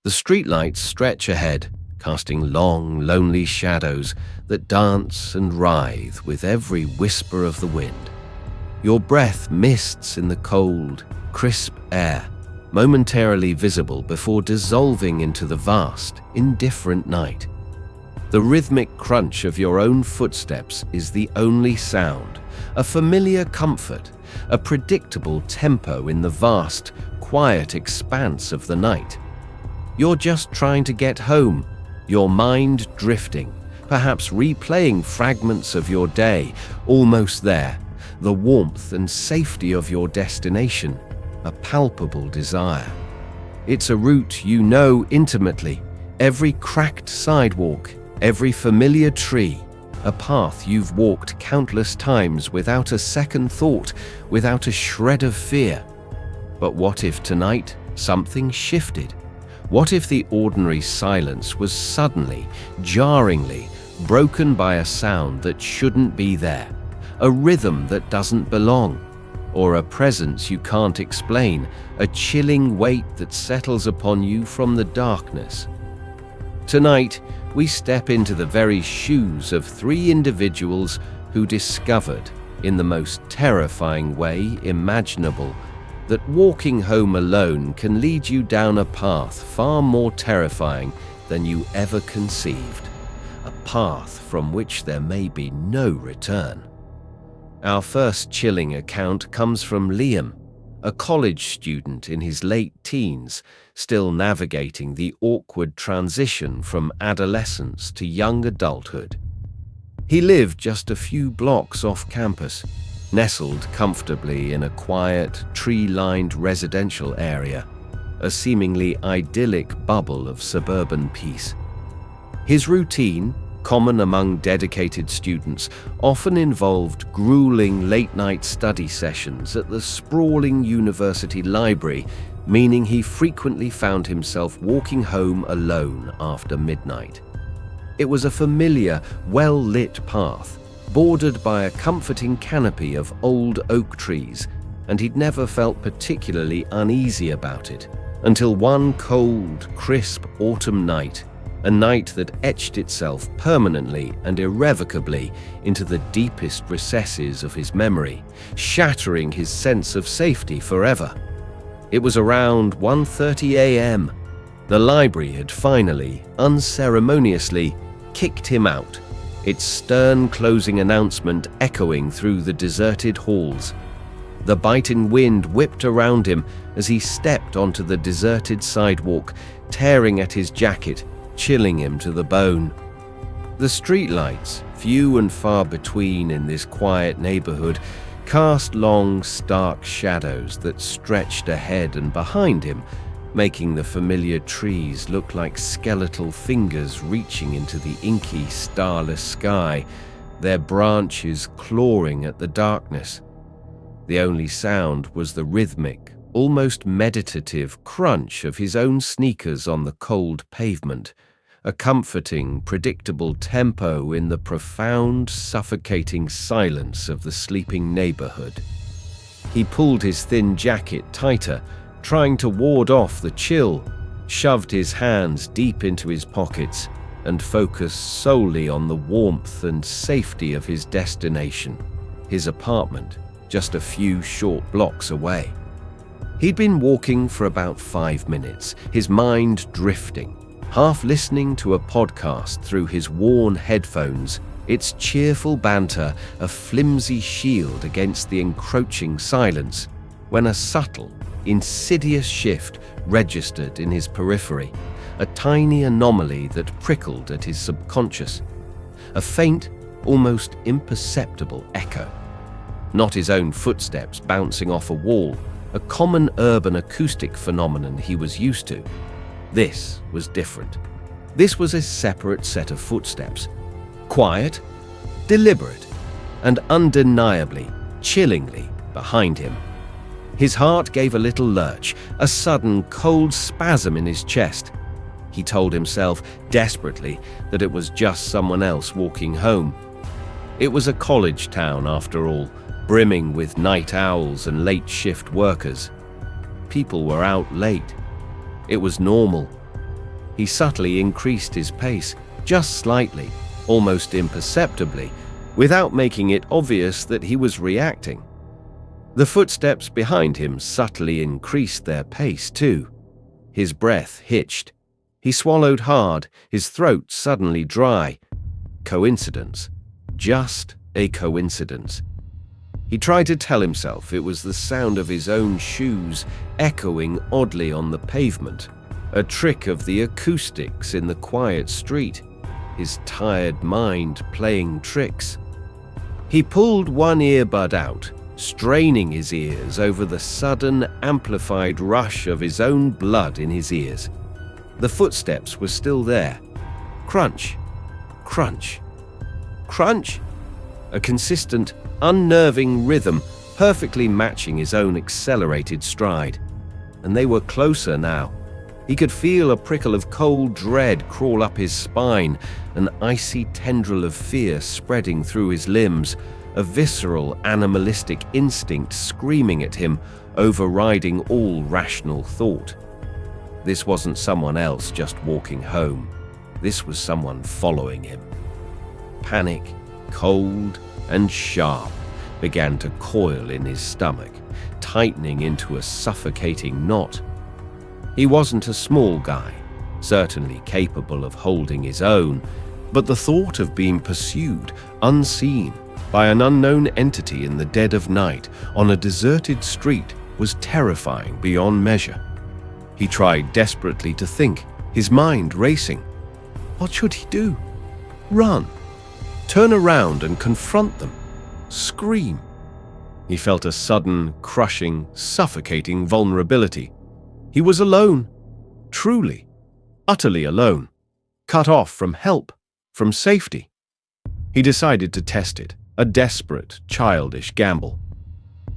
The streetlights stretch ahead, casting long, lonely shadows that dance and writhe with every whisper of the wind. Your breath mists in the cold, crisp air, momentarily visible before dissolving into the vast, indifferent night. The rhythmic crunch of your own footsteps is the only sound, a familiar comfort, a predictable tempo in the vast, quiet expanse of the night. You're just trying to get home, your mind drifting, perhaps replaying fragments of your day, almost there, the warmth and safety of your destination, a palpable desire. It's a route you know intimately, every cracked sidewalk, every familiar tree, a path you've walked countless times without a second thought, without a shred of fear. But what if tonight something shifted? What if the ordinary silence was suddenly, jarringly, broken by a sound that shouldn't be there, a rhythm that doesn't belong, or a presence you can't explain, a chilling weight that settles upon you from the darkness? Tonight, we step into the very shoes of three individuals who discovered, in the most terrifying way imaginable, that walking home alone can lead you down a path far more terrifying than you ever conceived, a path from which there may be no return. Our first chilling account comes from Liam, a college student in his late teens, still navigating the awkward transition from adolescence to young adulthood. He lived just a few blocks off campus, nestled comfortably in a quiet, tree-lined residential area, a seemingly idyllic bubble of suburban peace. His routine, common among dedicated students, often involved grueling late-night study sessions at the sprawling university library, meaning he frequently found himself walking home alone after midnight. It was a familiar, well-lit path, bordered by a comforting canopy of old oak trees, and he'd never felt particularly uneasy about it, until one cold, crisp autumn night, a night that etched itself permanently and irrevocably into the deepest recesses of his memory, shattering his sense of safety forever. It was around 1:30 a.m. The library had finally, unceremoniously, kicked him out, its stern closing announcement echoing through the deserted halls. The biting wind whipped around him as he stepped onto the deserted sidewalk, tearing at his jacket, chilling him to the bone. The streetlights, few and far between in this quiet neighborhood, cast long, stark shadows that stretched ahead and behind him, making the familiar trees look like skeletal fingers reaching into the inky, starless sky, their branches clawing at the darkness. The only sound was the rhythmic, almost meditative crunch of his own sneakers on the cold pavement, a comforting, predictable tempo in the profound, suffocating silence of the sleeping neighborhood. He pulled his thin jacket tighter, trying to ward off the chill, shoved his hands deep into his pockets, and focused solely on the warmth and safety of his destination, his apartment, just a few short blocks away. He'd been walking for about 5 minutes, his mind drifting, half listening to a podcast through his worn headphones, its cheerful banter a flimsy shield against the encroaching silence, when a subtle, insidious shift registered in his periphery, a tiny anomaly that prickled at his subconscious, a faint, almost imperceptible echo. Not his own footsteps bouncing off a wall, a common urban acoustic phenomenon he was used to. This was different. This was a separate set of footsteps, quiet, deliberate, and undeniably, chillingly behind him. His heart gave a little lurch, a sudden cold spasm in his chest. He told himself desperately that it was just someone else walking home. It was a college town, after all, brimming with night owls and late shift workers. People were out late. It was normal. He subtly increased his pace, just slightly, almost imperceptibly, without making it obvious that he was reacting. The footsteps behind him subtly increased their pace too. His breath hitched. He swallowed hard, his throat suddenly dry. Coincidence. Just a coincidence. He tried to tell himself it was the sound of his own shoes echoing oddly on the pavement, a trick of the acoustics in the quiet street, his tired mind playing tricks. He pulled one earbud out, straining his ears over the sudden, amplified rush of his own blood in his ears. The footsteps were still there. Crunch, crunch, crunch. A consistent, unnerving rhythm perfectly matching his own accelerated stride. And they were closer now. He could feel a prickle of cold dread crawl up his spine, an icy tendril of fear spreading through his limbs, a visceral, animalistic instinct screaming at him, overriding all rational thought. This wasn't someone else just walking home. This was someone following him. Panic, cold and sharp, began to coil in his stomach, tightening into a suffocating knot. He wasn't a small guy, certainly capable of holding his own, but the thought of being pursued, unseen, by an unknown entity in the dead of night on a deserted street was terrifying beyond measure. He tried desperately to think, his mind racing. What should he do? Run? Turn around and confront them? Scream? He felt a sudden, crushing, suffocating vulnerability. He was alone, truly, utterly alone, cut off from help, from safety. He decided to test it, a desperate, childish gamble.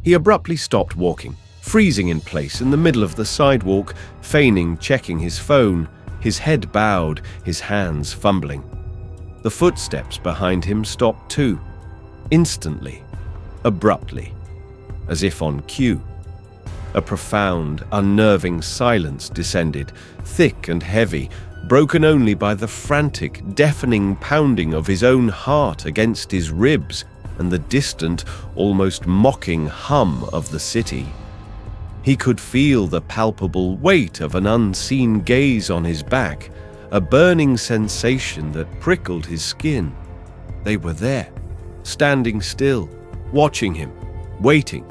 He abruptly stopped walking, freezing in place in the middle of the sidewalk, feigning checking his phone, his head bowed, his hands fumbling. The footsteps behind him stopped too, instantly, abruptly, as if on cue. A profound, unnerving silence descended, thick and heavy, broken only by the frantic, deafening pounding of his own heart against his ribs and the distant, almost mocking hum of the city. He could feel the palpable weight of an unseen gaze on his back, a burning sensation that prickled his skin. They were there, standing still, watching him, waiting.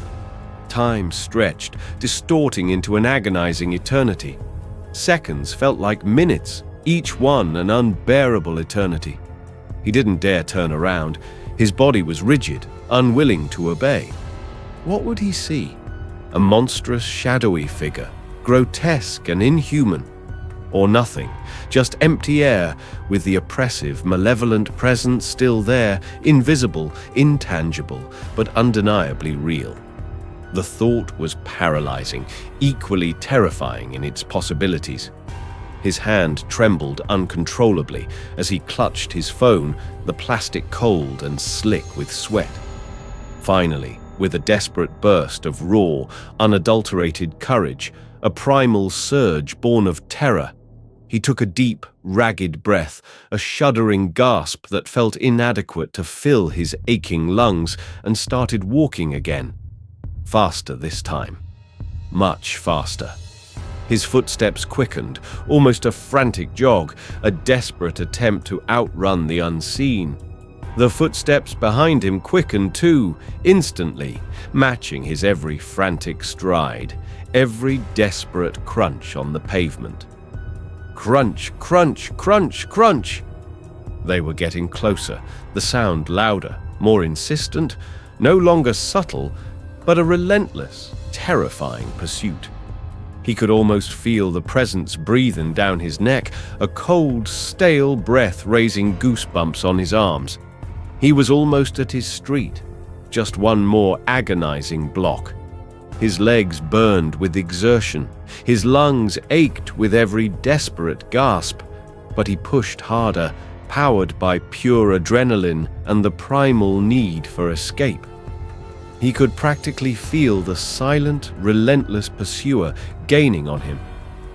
Time stretched, distorting into an agonizing eternity. Seconds felt like minutes, each one an unbearable eternity. He didn't dare turn around. His body was rigid, unwilling to obey. What would he see? A monstrous, shadowy figure, grotesque and inhuman. Or nothing, just empty air, with the oppressive, malevolent presence still there, invisible, intangible, but undeniably real. The thought was paralyzing, equally terrifying in its possibilities. His hand trembled uncontrollably as he clutched his phone, the plastic cold and slick with sweat. Finally, with a desperate burst of raw, unadulterated courage, a primal surge born of terror, he took a deep, ragged breath, a shuddering gasp that felt inadequate to fill his aching lungs, and started walking again. Faster this time. Much faster. His footsteps quickened, almost a frantic jog, a desperate attempt to outrun the unseen. The footsteps behind him quickened too, instantly, matching his every frantic stride, every desperate crunch on the pavement. Crunch, crunch, crunch, crunch! They were getting closer, the sound louder, more insistent, no longer subtle, but a relentless, terrifying pursuit. He could almost feel the presence breathing down his neck, a cold, stale breath raising goosebumps on his arms. He was almost at his street, just one more agonizing block. His legs burned with exertion, his lungs ached with every desperate gasp, but he pushed harder, powered by pure adrenaline and the primal need for escape. He could practically feel the silent, relentless pursuer gaining on him,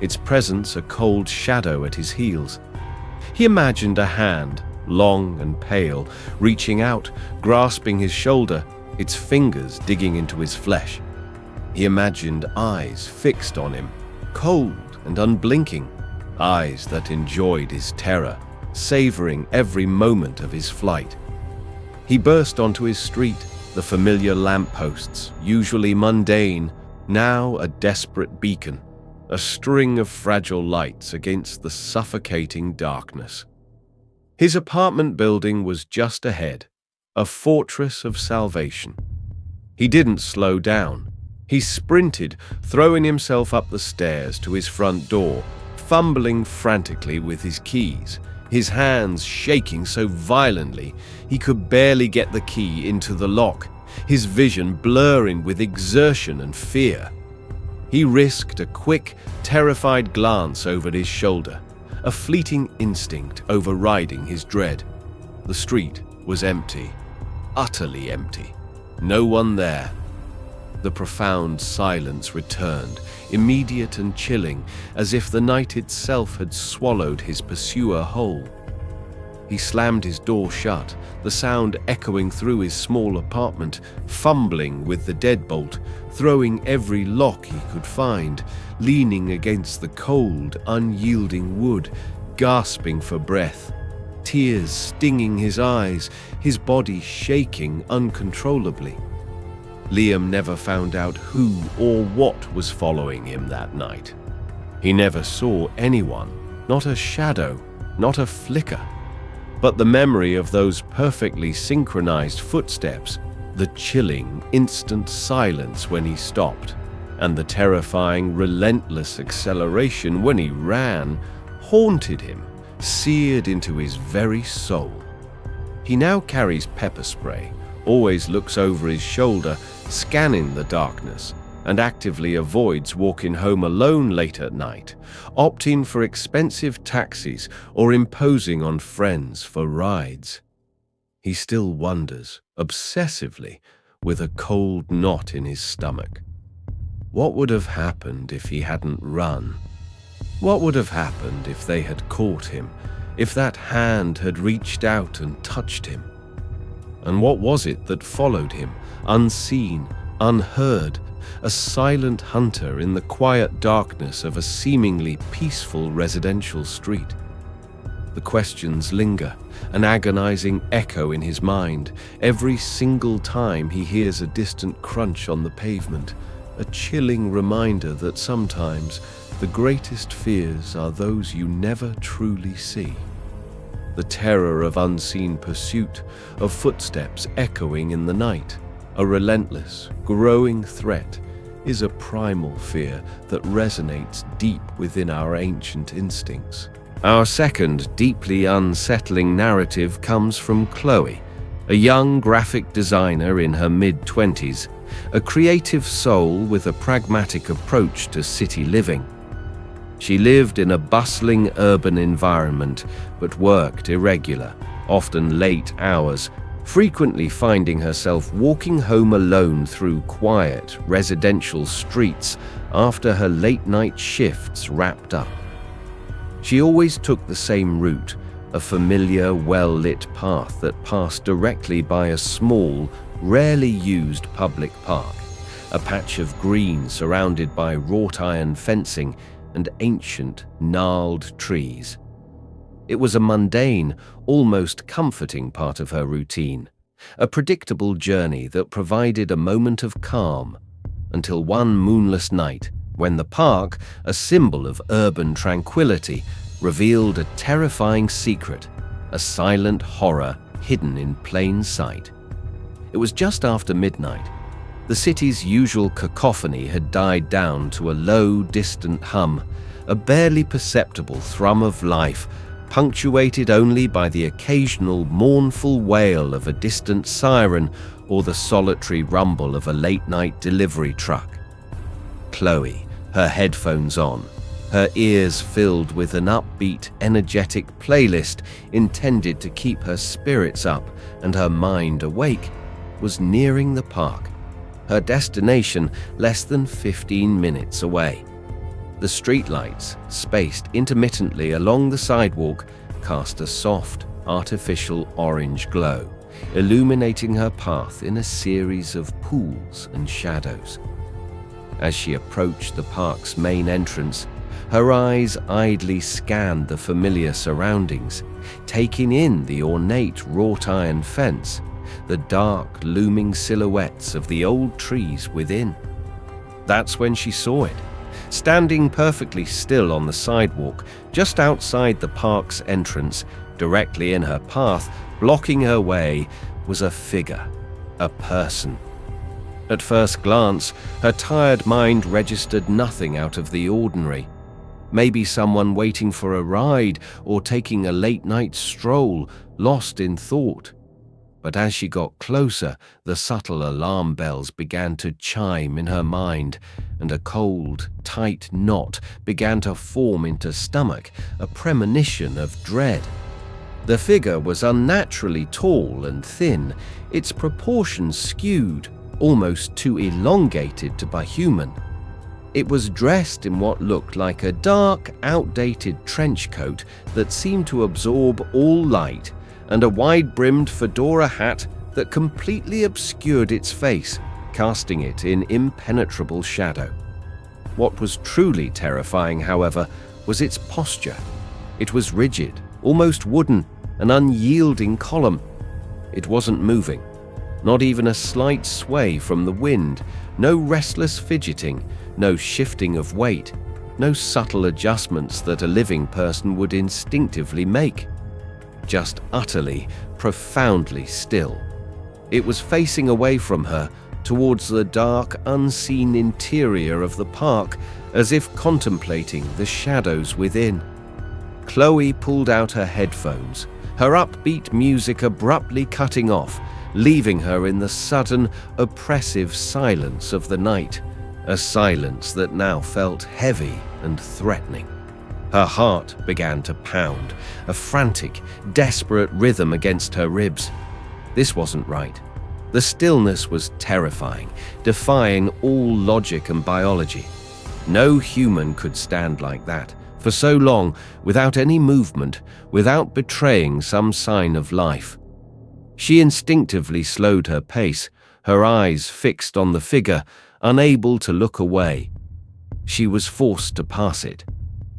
its presence a cold shadow at his heels. He imagined a hand, long and pale, reaching out, grasping his shoulder, its fingers digging into his flesh. He imagined eyes fixed on him, cold and unblinking, eyes that enjoyed his terror, savoring every moment of his flight. He burst onto his street, the familiar lampposts, usually mundane, now a desperate beacon, a string of fragile lights against the suffocating darkness. His apartment building was just ahead, a fortress of salvation. He didn't slow down. He sprinted, throwing himself up the stairs to his front door, fumbling frantically with his keys, his hands shaking so violently he could barely get the key into the lock, his vision blurring with exertion and fear. He risked a quick, terrified glance over his shoulder, a fleeting instinct overriding his dread. The street was empty, utterly empty. No one there. The profound silence returned, immediate and chilling, as if the night itself had swallowed his pursuer whole. He slammed his door shut, the sound echoing through his small apartment, fumbling with the deadbolt, throwing every lock he could find, leaning against the cold, unyielding wood, gasping for breath, tears stinging his eyes, his body shaking uncontrollably. Liam never found out who or what was following him that night. He never saw anyone, not a shadow, not a flicker. But the memory of those perfectly synchronized footsteps, the chilling, instant silence when he stopped, and the terrifying, relentless acceleration when he ran, haunted him, seared into his very soul. He now carries pepper spray, always looks over his shoulder, scanning the darkness, and actively avoids walking home alone late at night, opting for expensive taxis or imposing on friends for rides. He still wonders, obsessively, with a cold knot in his stomach. What would have happened if he hadn't run? What would have happened if they had caught him, if that hand had reached out and touched him? And what was it that followed him, unseen, unheard, a silent hunter in the quiet darkness of a seemingly peaceful residential street? The questions linger, an agonizing echo in his mind, every single time he hears a distant crunch on the pavement, a chilling reminder that sometimes the greatest fears are those you never truly see. The terror of unseen pursuit, of footsteps echoing in the night, a relentless, growing threat, is a primal fear that resonates deep within our ancient instincts. Our second, deeply unsettling narrative comes from Chloe, a young graphic designer in her mid-20s, a creative soul with a pragmatic approach to city living. She lived in a bustling urban environment, but worked irregular, often late hours, frequently finding herself walking home alone through quiet, residential streets after her late-night shifts wrapped up. She always took the same route, a familiar, well-lit path that passed directly by a small, rarely used public park, a patch of green surrounded by wrought-iron fencing and ancient, gnarled trees. It was a mundane, almost comforting part of her routine, a predictable journey that provided a moment of calm, until one moonless night, when the park, a symbol of urban tranquility, revealed a terrifying secret, a silent horror hidden in plain sight. It was just after midnight. The city's usual cacophony had died down to a low, distant hum, a barely perceptible thrum of life, punctuated only by the occasional mournful wail of a distant siren or the solitary rumble of a late-night delivery truck. Chloe, her headphones on, her ears filled with an upbeat, energetic playlist intended to keep her spirits up and her mind awake, was nearing the park, her destination less than 15 minutes away. The streetlights, spaced intermittently along the sidewalk, cast a soft, artificial orange glow, illuminating her path in a series of pools and shadows. As she approached the park's main entrance, her eyes idly scanned the familiar surroundings, taking in the ornate wrought-iron fence, the dark, looming silhouettes of the old trees within. That's when she saw it. Standing perfectly still on the sidewalk, just outside the park's entrance, directly in her path, blocking her way, was a figure, a person. At first glance, her tired mind registered nothing out of the ordinary. Maybe someone waiting for a ride or taking a late-night stroll, lost in thought. But as she got closer, the subtle alarm bells began to chime in her mind, and a cold, tight knot began to form into her stomach, a premonition of dread. The figure was unnaturally tall and thin, its proportions skewed, almost too elongated to be human. It was dressed in what looked like a dark, outdated trench coat that seemed to absorb all light, and a wide-brimmed fedora hat that completely obscured its face, casting it in impenetrable shadow. What was truly terrifying, however, was its posture. It was rigid, almost wooden, an unyielding column. It wasn't moving. Not even a slight sway from the wind, no restless fidgeting, no shifting of weight, no subtle adjustments that a living person would instinctively make. Just utterly, profoundly still. It was facing away from her, towards the dark, unseen interior of the park, as if contemplating the shadows within. Chloe pulled out her headphones, her upbeat music abruptly cutting off, leaving her in the sudden, oppressive silence of the night, a silence that now felt heavy and threatening. Her heart began to pound, a frantic, desperate rhythm against her ribs. This wasn't right. The stillness was terrifying, defying all logic and biology. No human could stand like that, for so long, without any movement, without betraying some sign of life. She instinctively slowed her pace, her eyes fixed on the figure, unable to look away. She was forced to pass it.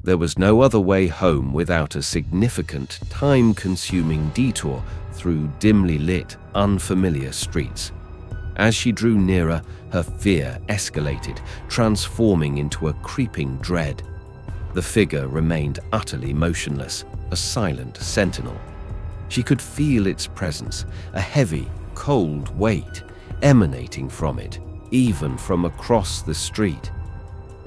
There was no other way home without a significant, time-consuming detour through dimly lit, unfamiliar streets. As she drew nearer, her fear escalated, transforming into a creeping dread. The figure remained utterly motionless, a silent sentinel. She could feel its presence, a heavy, cold weight emanating from it, even from across the street.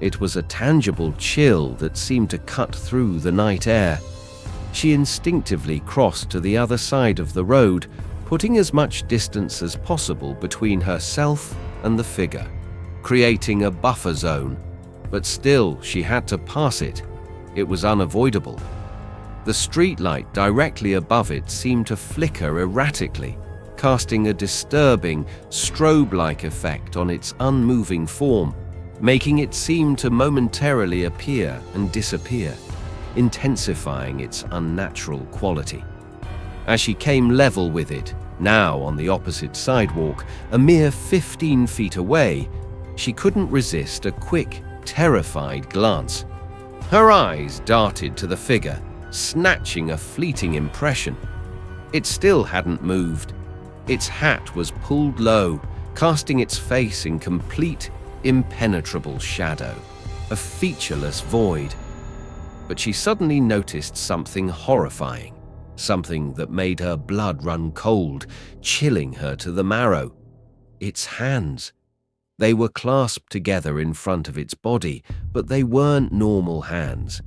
It was a tangible chill that seemed to cut through the night air. She instinctively crossed to the other side of the road, putting as much distance as possible between herself and the figure, creating a buffer zone. But still, she had to pass it. It was unavoidable. The streetlight directly above it seemed to flicker erratically, casting a disturbing, strobe-like effect on its unmoving form, making it seem to momentarily appear and disappear, intensifying its unnatural quality. As she came level with it, now on the opposite sidewalk, a mere 15 feet away, she couldn't resist a quick, terrified glance. Her eyes darted to the figure, snatching a fleeting impression. It still hadn't moved. Its hat was pulled low, casting its face in complete, impenetrable shadow, a featureless void. But she suddenly noticed something horrifying, something that made her blood run cold, chilling her to the marrow. Its hands. They were clasped together in front of its body, but they weren't normal hands.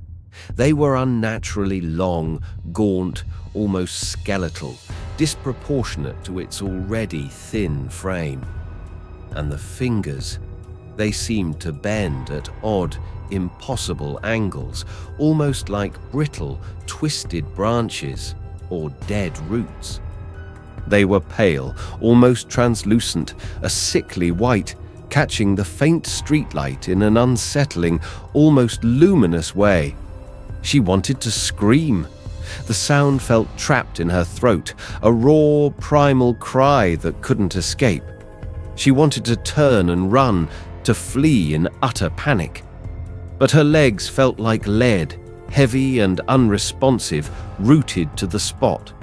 They were unnaturally long, gaunt, almost skeletal, disproportionate to its already thin frame. And the fingers, they seemed to bend at odd, impossible angles, almost like brittle, twisted branches or dead roots. They were pale, almost translucent, a sickly white, catching the faint streetlight in an unsettling, almost luminous way. She wanted to scream. The sound felt trapped in her throat, a raw, primal cry that couldn't escape. She wanted to turn and run, to flee in utter panic. But her legs felt like lead, heavy and unresponsive, rooted to the spot.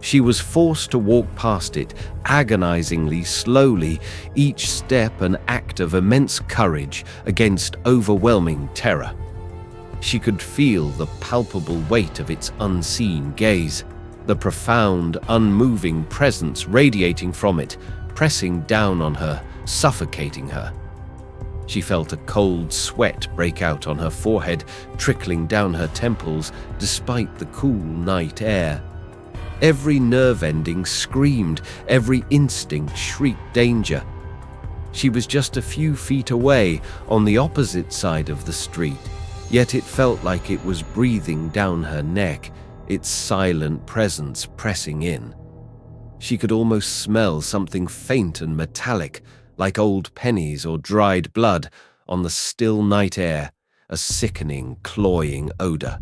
She was forced to walk past it, agonizingly slowly, each step an act of immense courage against overwhelming terror. She could feel the palpable weight of its unseen gaze, the profound, unmoving presence radiating from it, pressing down on her, suffocating her. She felt a cold sweat break out on her forehead, trickling down her temples despite the cool night air. Every nerve ending screamed, every instinct shrieked danger. She was just a few feet away, on the opposite side of the street, yet it felt like it was breathing down her neck, its silent presence pressing in. She could almost smell something faint and metallic, like old pennies or dried blood, on the still night air, a sickening, cloying odor.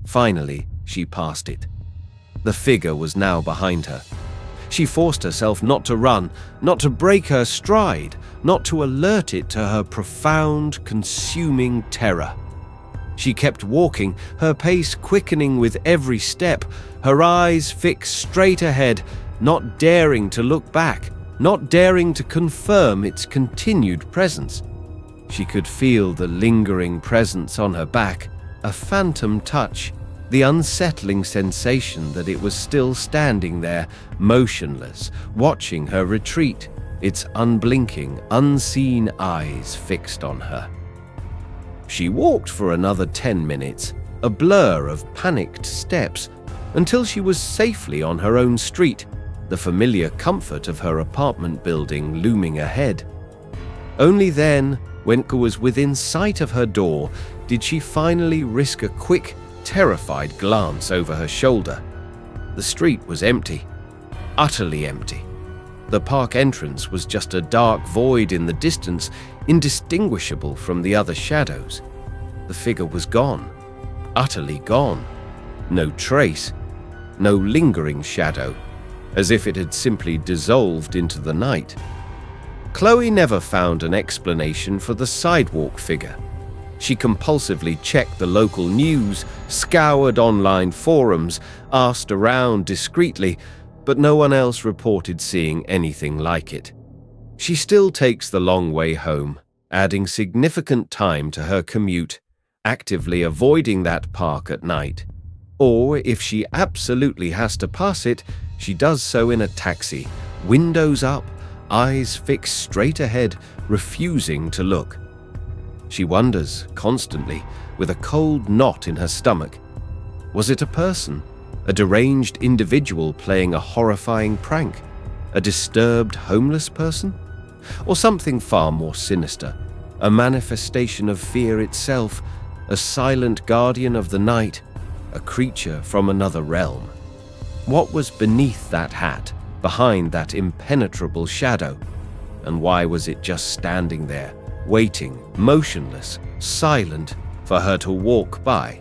Finally, she passed it. The figure was now behind her. She forced herself not to run, not to break her stride, not to alert it to her profound, consuming terror. She kept walking, her pace quickening with every step, her eyes fixed straight ahead, not daring to look back, not daring to confirm its continued presence. She could feel the lingering presence on her back, a phantom touch, the unsettling sensation that it was still standing there, motionless, watching her retreat, its unblinking, unseen eyes fixed on her. She walked for another 10 minutes, a blur of panicked steps, until she was safely on her own street, the familiar comfort of her apartment building looming ahead. Only then, when she was within sight of her door, did she finally risk a quick, terrified glance over her shoulder. The street was empty, utterly empty. The park entrance was just a dark void in the distance, indistinguishable from the other shadows. The figure was gone, utterly gone. No trace, no lingering shadow, as if it had simply dissolved into the night. Chloe never found an explanation for the sidewalk figure. She compulsively checked the local news, scoured online forums, asked around discreetly, but no one else reported seeing anything like it. She still takes the long way home, adding significant time to her commute, actively avoiding that park at night. Or, if she absolutely has to pass it, she does so in a taxi, windows up, eyes fixed straight ahead, refusing to look. She wonders, constantly, with a cold knot in her stomach. Was it a person? A deranged individual playing a horrifying prank? A disturbed homeless person? Or something far more sinister? A manifestation of fear itself? A silent guardian of the night? A creature from another realm? What was beneath that hat, behind that impenetrable shadow? And why was it just standing there, waiting, motionless, silent, for her to walk by?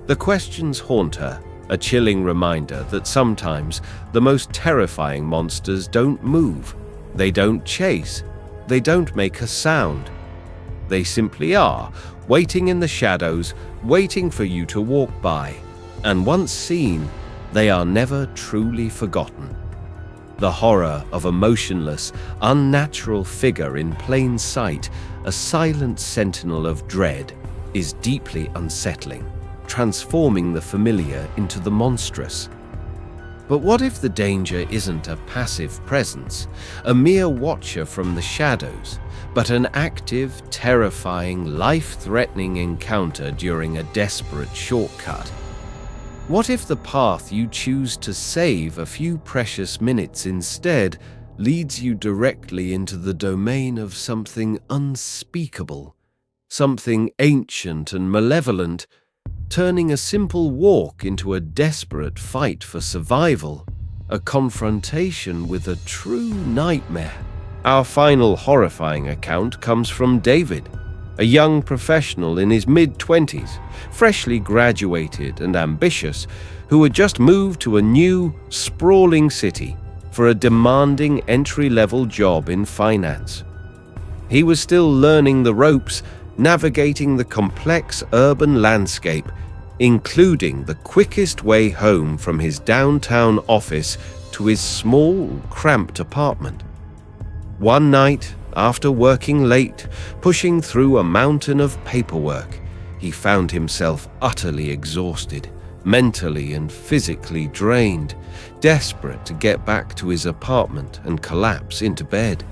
The questions haunt her, a chilling reminder that sometimes the most terrifying monsters don't move, they don't chase, they don't make a sound. They simply are, waiting in the shadows, waiting for you to walk by, and once seen, they are never truly forgotten. The horror of a motionless, unnatural figure in plain sight, a silent sentinel of dread, is deeply unsettling, transforming the familiar into the monstrous. But what if the danger isn't a passive presence, a mere watcher from the shadows, but an active, terrifying, life-threatening encounter during a desperate shortcut? What if the path you choose to save a few precious minutes instead leads you directly into the domain of something unspeakable, something ancient and malevolent, turning a simple walk into a desperate fight for survival, a confrontation with a true nightmare? Our final horrifying account comes from David, a young professional in his mid-20s, freshly graduated and ambitious, who had just moved to a new, sprawling city for a demanding entry-level job in finance. He was still learning the ropes, navigating the complex urban landscape, including the quickest way home from his downtown office to his small, cramped apartment. One night, after working late, pushing through a mountain of paperwork, he found himself utterly exhausted, mentally and physically drained, desperate to get back to his apartment and collapse into bed.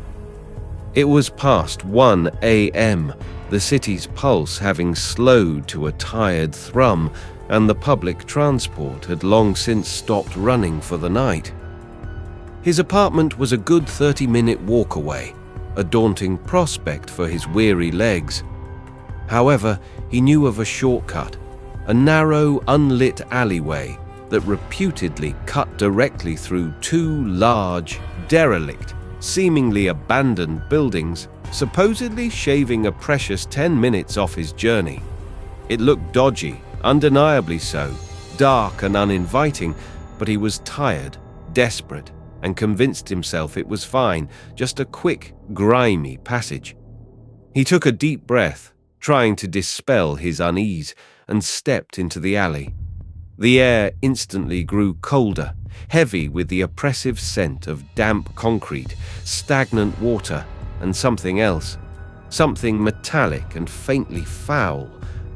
It was past 1 a.m., the city's pulse having slowed to a tired thrum, and the public transport had long since stopped running for the night. His apartment was a good 30-minute walk away, a daunting prospect for his weary legs. However, he knew of a shortcut, a narrow, unlit alleyway that reputedly cut directly through two large, derelict, seemingly abandoned buildings, supposedly shaving a precious 10 minutes off his journey. It looked dodgy, undeniably so, dark and uninviting, but he was tired, desperate, and convinced himself it was fine, just a quick, grimy passage. He took a deep breath, trying to dispel his unease, and stepped into the alley. The air instantly grew colder, heavy with the oppressive scent of damp concrete, stagnant water, and something else, something metallic and faintly foul,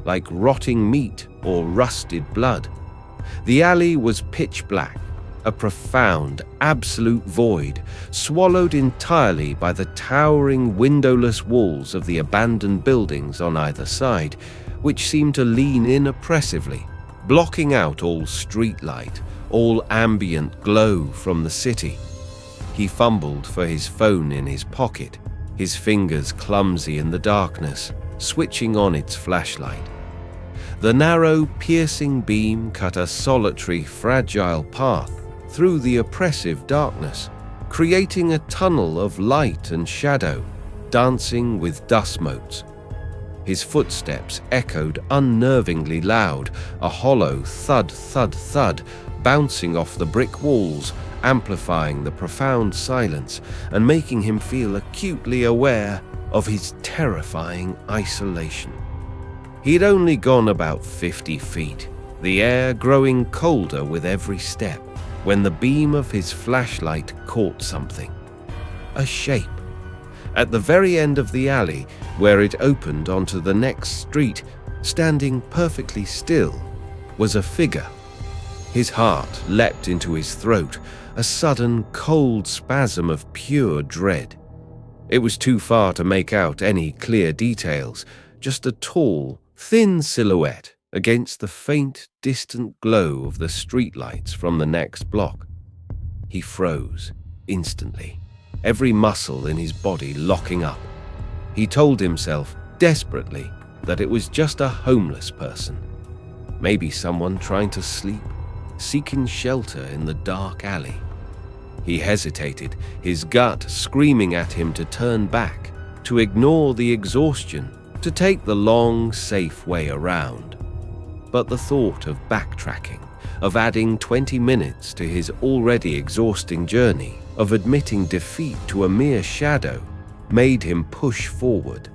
like rotting meat or rusted blood. The alley was pitch black, a profound, absolute void, swallowed entirely by the towering windowless walls of the abandoned buildings on either side, which seemed to lean in oppressively, blocking out all streetlight, all ambient glow from the city. He fumbled for his phone in his pocket, his fingers clumsy in the darkness, switching on its flashlight. The narrow, piercing beam cut a solitary, fragile path through the oppressive darkness, creating a tunnel of light and shadow, dancing with dust motes. His footsteps echoed unnervingly loud, a hollow thud, thud, thud, bouncing off the brick walls, amplifying the profound silence and making him feel acutely aware of his terrifying isolation. He'd only gone about 50 feet, the air growing colder with every step, when the beam of his flashlight caught something. A shape. At the very end of the alley, where it opened onto the next street, standing perfectly still, was a figure. His heart leapt into his throat, a sudden cold spasm of pure dread. It was too far to make out any clear details, just a tall, thin silhouette against the faint, distant glow of the streetlights from the next block. He froze, instantly, every muscle in his body locking up. He told himself, desperately, that it was just a homeless person. Maybe someone trying to sleep, seeking shelter in the dark alley. He hesitated, his gut screaming at him to turn back, to ignore the exhaustion, to take the long, safe way around. But the thought of backtracking, of adding 20 minutes to his already exhausting journey, of admitting defeat to a mere shadow, made him push forward.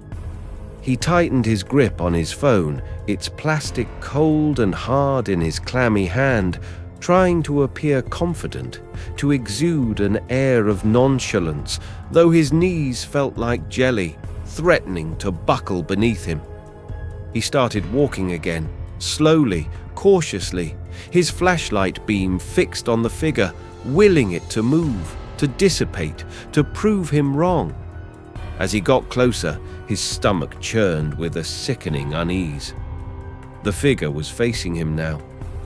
He tightened his grip on his phone, its plastic cold and hard in his clammy hand, trying to appear confident, to exude an air of nonchalance, though his knees felt like jelly, threatening to buckle beneath him. He started walking again, slowly, cautiously, his flashlight beam fixed on the figure, willing it to move, to dissipate, to prove him wrong. As he got closer, his stomach churned with a sickening unease. The figure was facing him now.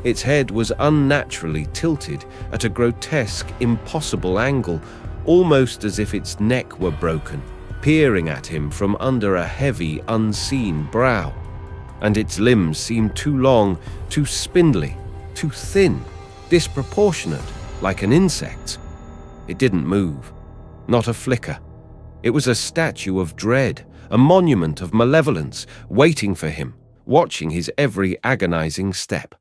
Its head was unnaturally tilted at a grotesque, impossible angle, almost as if its neck were broken, peering at him from under a heavy, unseen brow. And its limbs seemed too long, too spindly, too thin, disproportionate, like an insect's. It didn't move, not a flicker, It was a statue of dread, a monument of malevolence, waiting for him, watching his every agonizing step.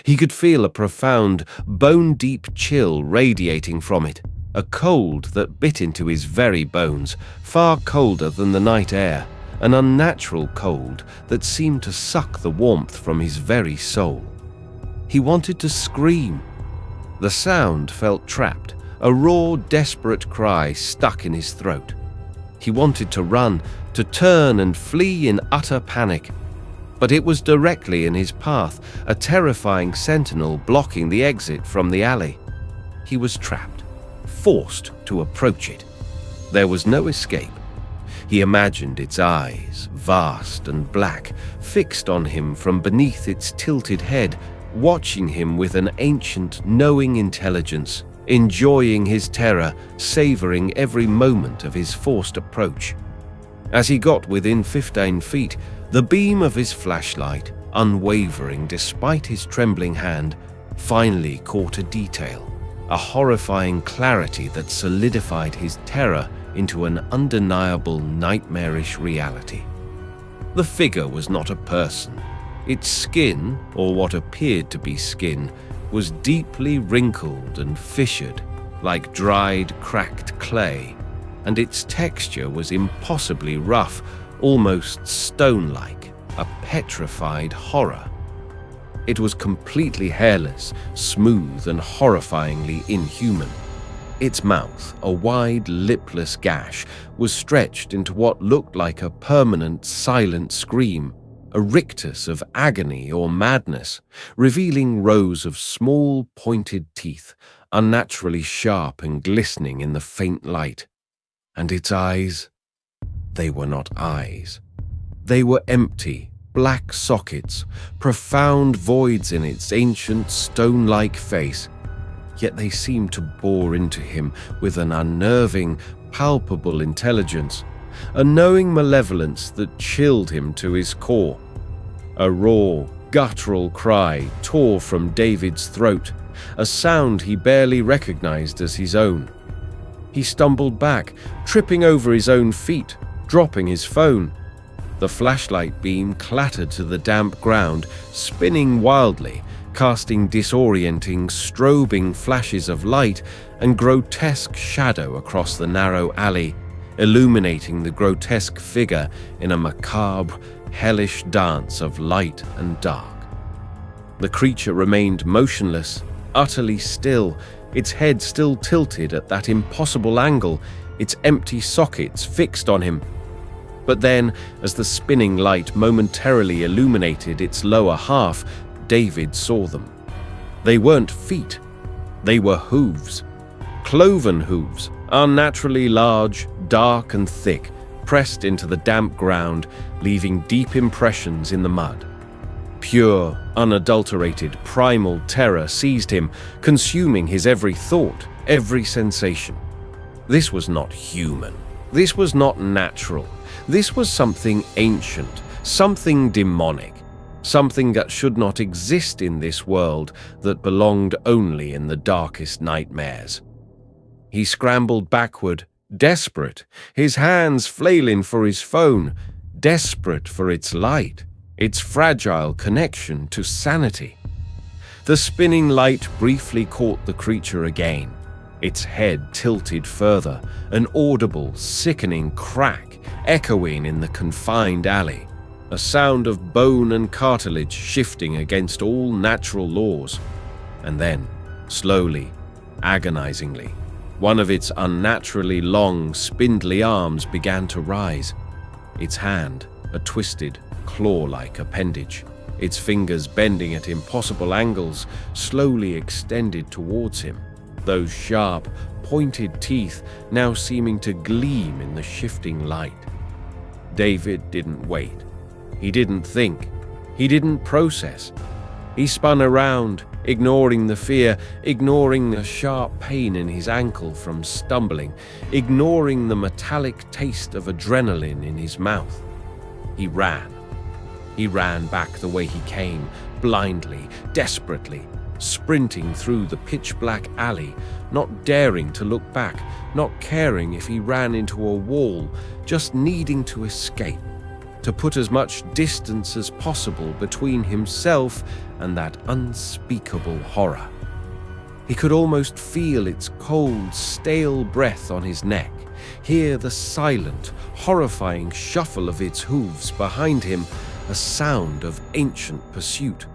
He could feel a profound, bone-deep chill radiating from it, a cold that bit into his very bones, far colder than the night air, an unnatural cold that seemed to suck the warmth from his very soul. He wanted to scream. The sound felt trapped, a raw, desperate cry stuck in his throat. He wanted to run, to turn and flee in utter panic. But it was directly in his path, a terrifying sentinel blocking the exit from the alley. He was trapped, forced to approach it. There was no escape. He imagined its eyes, vast and black, fixed on him from beneath its tilted head, watching him with an ancient, knowing intelligence, enjoying his terror, savoring every moment of his forced approach. As he got within 15 feet, the beam of his flashlight, unwavering despite his trembling hand, finally caught a detail, a horrifying clarity that solidified his terror into an undeniable, nightmarish reality. The figure was not a person. Its skin, or what appeared to be skin, was deeply wrinkled and fissured, like dried, cracked clay, and its texture was impossibly rough, almost stone-like, a petrified horror. It was completely hairless, smooth and horrifyingly inhuman. Its mouth, a wide, lipless gash, was stretched into what looked like a permanent, silent scream, a rictus of agony or madness, revealing rows of small, pointed teeth, unnaturally sharp and glistening in the faint light. And its eyes? They were not eyes. They were empty, black sockets, profound voids in its ancient, stone-like face. Yet they seemed to bore into him with an unnerving, palpable intelligence, a knowing malevolence that chilled him to his core. A raw, guttural cry tore from David's throat, a sound he barely recognized as his own. He stumbled back, tripping over his own feet, dropping his phone. The flashlight beam clattered to the damp ground, spinning wildly, casting disorienting, strobing flashes of light and grotesque shadow across the narrow alley, illuminating the grotesque figure in a macabre, hellish dance of light and dark. The creature remained motionless, utterly still, its head still tilted at that impossible angle, its empty sockets fixed on him. But then, as the spinning light momentarily illuminated its lower half, David saw them. They weren't feet. They were hooves. Cloven hooves, unnaturally large, dark and thick, pressed into the damp ground, leaving deep impressions in the mud. Pure, unadulterated, primal terror seized him, consuming his every thought, every sensation. This was not human. This was not natural. This was something ancient, something demonic, something that should not exist in this world, that belonged only in the darkest nightmares. He scrambled backward, desperate, his hands flailing for his phone, desperate for its light, its fragile connection to sanity. The spinning light briefly caught the creature again. Its head tilted further, an audible, sickening crack echoing in the confined alley, a sound of bone and cartilage shifting against all natural laws. And then, slowly, agonizingly, one of its unnaturally long, spindly arms began to rise. Its hand, a twisted, claw-like appendage, its fingers bending at impossible angles, slowly extended towards him, those sharp, pointed teeth now seeming to gleam in the shifting light. David didn't wait. He didn't think. He didn't process. He spun around, ignoring the fear, ignoring the sharp pain in his ankle from stumbling, ignoring the metallic taste of adrenaline in his mouth. He ran. He ran back the way he came, blindly, desperately, sprinting through the pitch-black alley, not daring to look back, not caring if he ran into a wall, just needing to escape, to put as much distance as possible between himself and that unspeakable horror. He could almost feel its cold, stale breath on his neck, hear the silent, horrifying shuffle of its hooves behind him, a sound of ancient pursuit.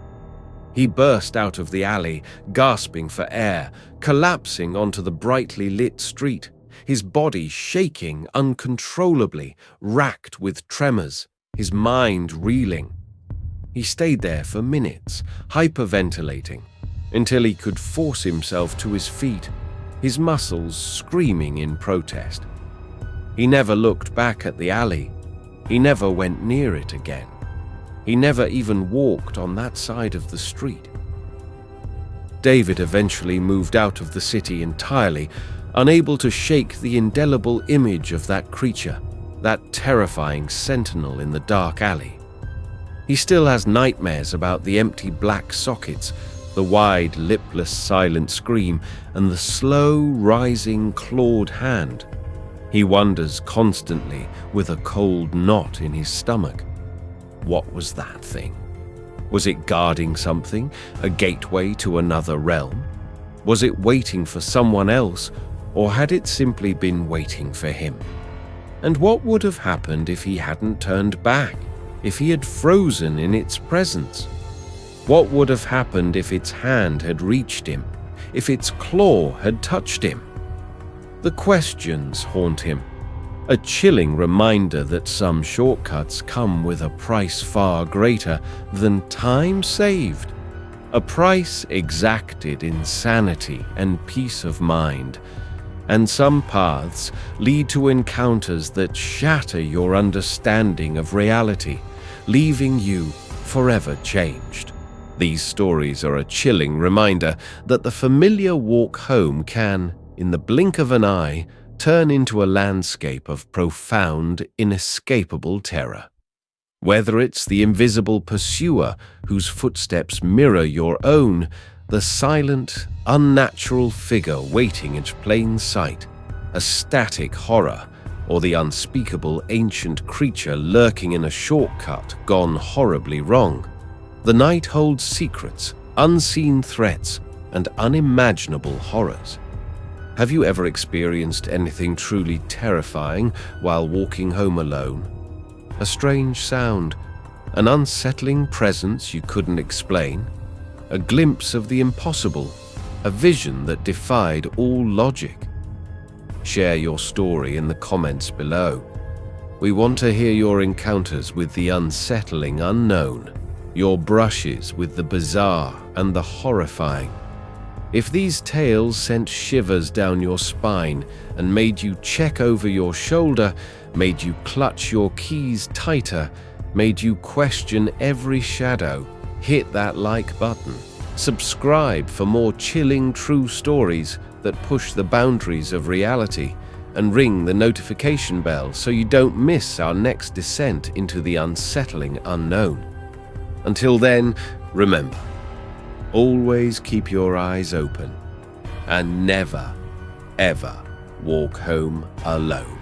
He burst out of the alley, gasping for air, collapsing onto the brightly lit street, his body shaking uncontrollably, racked with tremors, his mind reeling. He stayed there for minutes, hyperventilating, until he could force himself to his feet, his muscles screaming in protest. He never looked back at the alley. He never went near it again. He never even walked on that side of the street. David eventually moved out of the city entirely, unable to shake the indelible image of that creature, that terrifying sentinel in the dark alley. He still has nightmares about the empty black sockets, the wide, lipless, silent scream, and the slow, rising, clawed hand. He wonders constantly, with a cold knot in his stomach. What was that thing? Was it guarding something, a gateway to another realm? Was it waiting for someone else, or had it simply been waiting for him? And what would have happened if he hadn't turned back, if he had frozen in its presence? What would have happened if its hand had reached him, if its claw had touched him? The questions haunt him, a chilling reminder that some shortcuts come with a price far greater than time saved, a price exacted in sanity and peace of mind. And some paths lead to encounters that shatter your understanding of reality, leaving you forever changed. These stories are a chilling reminder that the familiar walk home can, in the blink of an eye, turn into a landscape of profound, inescapable terror. Whether it's the invisible pursuer whose footsteps mirror your own, the silent, unnatural figure waiting in plain sight, a static horror, or the unspeakable ancient creature lurking in a shortcut gone horribly wrong, the night holds secrets, unseen threats, and unimaginable horrors. Have you ever experienced anything truly terrifying while walking home alone? A strange sound, an unsettling presence you couldn't explain, a glimpse of the impossible, a vision that defied all logic? Share your story in the comments below. We want to hear your encounters with the unsettling unknown, your brushes with the bizarre and the horrifying. If these tales sent shivers down your spine and made you check over your shoulder, made you clutch your keys tighter, made you question every shadow, hit that like button. Subscribe for more chilling true stories that push the boundaries of reality, and ring the notification bell so you don't miss our next descent into the unsettling unknown. Until then, remember, always keep your eyes open and never, ever walk home alone.